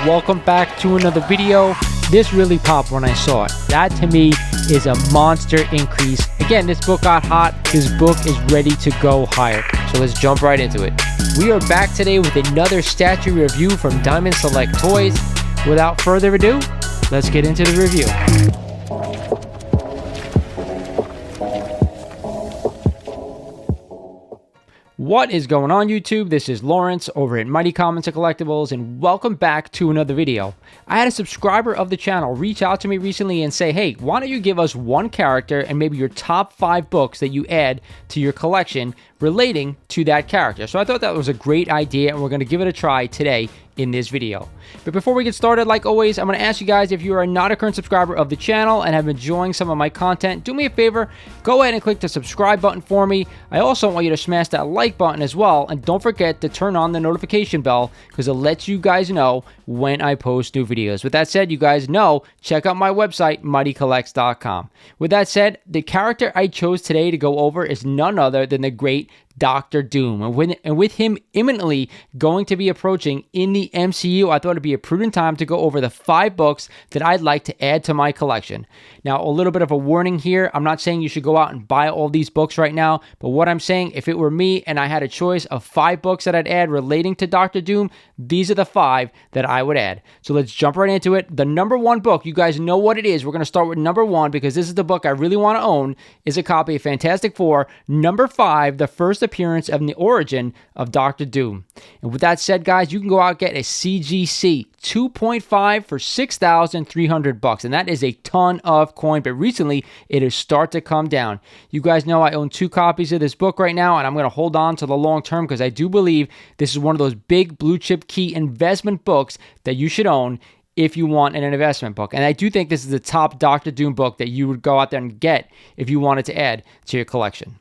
Welcome back to another video. This really popped when I saw it. That to me is a monster increase. Again, this book got hot. This book is ready to go higher. So let's jump right into it. We are back today with another statue review from Diamond Select Toys. Without further ado, let's get into the review. What is going on, YouTube? This is Lawrence over at Mighty Comics and Collectibles, and welcome back to another video. I had a subscriber of the channel reach out to me recently and say, hey, why don't you give us one character and maybe your top 5 books that you add to your collection relating to that character. So I thought that was a great idea, and we're going to give it a try today in this video. But before we get started, like always, I'm going to ask you guys, if you are not a current subscriber of the channel and have been enjoying some of my content, do me a favor, go ahead and click the subscribe button for me. I also want you to smash that like button as well, and don't forget to turn on the notification bell because it lets you guys know when I post new videos. With that said, you guys know, check out my website, mightycollects.com. With that said, the character I chose today to go over is none other than the great Dr. Doom. And with him imminently going to be approaching in the MCU, I thought it'd be a prudent time to go over the 5 books that I'd like to add to my collection. Now, a little bit of a warning here. I'm not saying you should go out and buy all these books right now, but what I'm saying, if it were me and I had a choice of 5 books that I'd add relating to Dr. Doom, these are the 5 that I would add. So let's jump right into it. The number 1 book, you guys know what it is. We're going to start with number 1 because this is the book I really want to own, is a copy of Fantastic Four, number 5, the first appearance of the origin of Dr. Doom. And with that said, guys, you can go out and get a CGC 2.5 for $6,300, and that is a ton of coin, but recently it has started to come down. You guys know I own 2 copies of this book right now, and I'm going to hold on to the long term because I do believe this is one of those big blue chip key investment books that you should own if you want an investment book. And I do think this is the top Dr. Doom book that you would go out there and get if you wanted to add to your collection.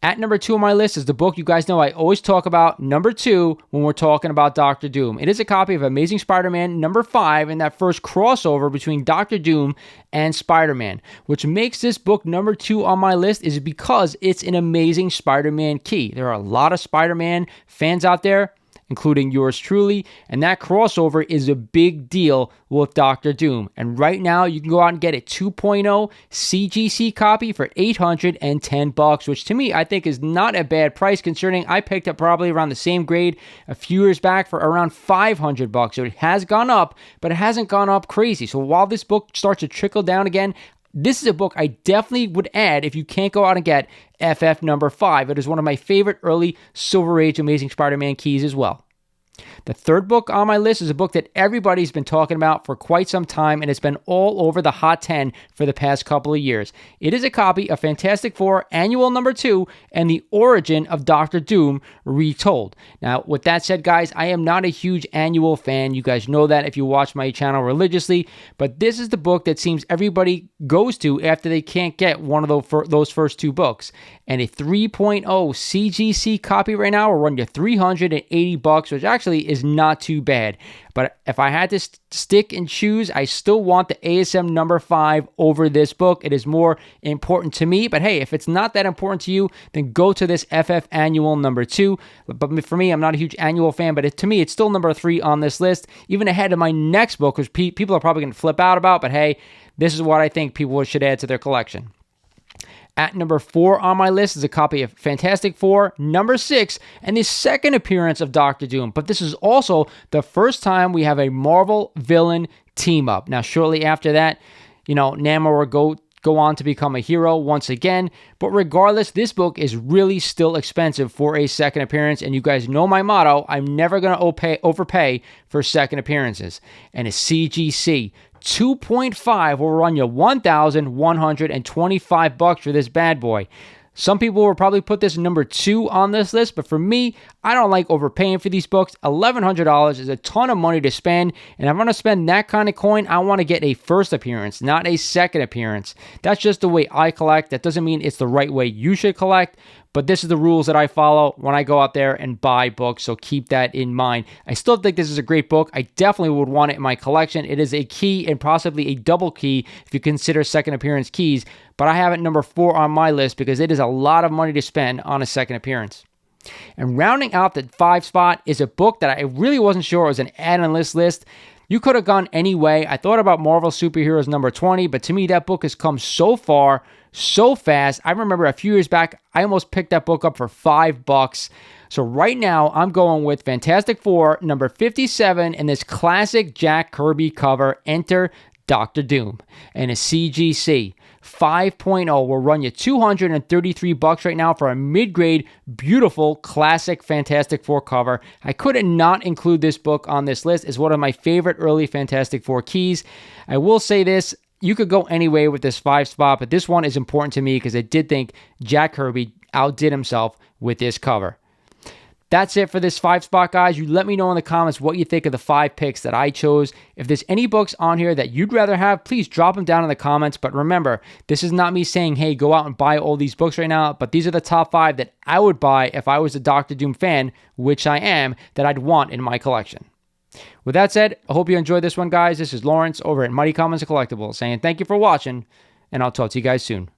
At number 2 on my list is the book you guys know I always talk about, number 2, when we're talking about Dr. Doom. It is a copy of Amazing Spider-Man number 5 in that first crossover between Dr. Doom and Spider-Man. Which makes this book number 2 on my list is because it's an Amazing Spider-Man key. There are a lot of Spider-Man fans out there, including yours truly, and that crossover is a big deal with Dr. Doom. And right now, you can go out and get a 2.0 CGC copy for $810, which to me, I think is not a bad price, considering I picked up probably around the same grade a few years back for around $500. So it has gone up, but it hasn't gone up crazy. So while this book starts to trickle down again, this is a book I definitely would add if you can't go out and get FF number 5. It is one of my favorite early Silver Age Amazing Spider-Man keys as well. The third book on my list is a book that everybody's been talking about for quite some time, and it's been all over the Hot 10 for the past couple of years. It is a copy of Fantastic Four Annual number 2 and the origin of Dr. Doom retold. Now, with that said, guys, I am not a huge Annual fan. You guys know that if you watch my channel religiously, but this is the book that seems everybody goes to after they can't get one of those first 2 books. And a 3.0 CGC copy right now will run you $380, which actually is not too bad. But if I had to stick and choose, I still want the ASM number 5 over this book. It is more important to me. But hey, if it's not that important to you, then go to this FF Annual number 2. But for me, I'm not a huge Annual fan, but to me, it's still number 3 on this list, even ahead of my next book, which people are probably going to flip out about. But hey, this is what I think people should add to their collection. At number 4 on my list is a copy of Fantastic Four number 6 and the second appearance of Dr. Doom. But this is also the first time we have a Marvel villain team up. Now, shortly after that, Namor will go on to become a hero once again. But regardless, this book is really still expensive for a second appearance. And you guys know my motto, I'm never going to overpay for second appearances. And a CGC 2.5 will run you $1,125 for this bad boy. Some people will probably put this number 2 on this list, but for me, I don't like overpaying for these books. $1,100 is a ton of money to spend, and if I'm going to spend that kind of coin, I want to get a first appearance, not a second appearance. That's just the way I collect. That doesn't mean it's the right way you should collect, but this is the rules that I follow when I go out there and buy books, so keep that in mind. I still think this is a great book. I definitely would want it in my collection. It is a key and possibly a double key if you consider second appearance keys, but I have it number 4 on my list because it is a lot of money to spend on a second appearance. And rounding out the 5 spot is a book that I really wasn't sure was an add on this list. You could have gone any way. I thought about Marvel Superheroes number 20, but to me, that book has come so far, so fast. I remember a few years back, I almost picked that book up for $5. So right now, I'm going with Fantastic Four, number 57, in this classic Jack Kirby cover, Enter Doctor Doom, and a CGC 5.0 will run you $233 right now for a mid-grade, beautiful, classic Fantastic Four cover. I couldn't not include this book on this list. It's one of my favorite early Fantastic Four keys. I will say this, you could go any way with this 5 spot, but this one is important to me because I did think Jack Kirby outdid himself with this cover. That's it for this 5 spot, guys. You let me know in the comments what you think of the 5 picks that I chose. If there's any books on here that you'd rather have, please drop them down in the comments. But remember, this is not me saying, hey, go out and buy all these books right now. But these are the top 5 that I would buy if I was a Doctor Doom fan, which I am, that I'd want in my collection. With that said, I hope you enjoyed this one, guys. This is Lawrence over at Mighty Comics and Collectibles saying thank you for watching, and I'll talk to you guys soon.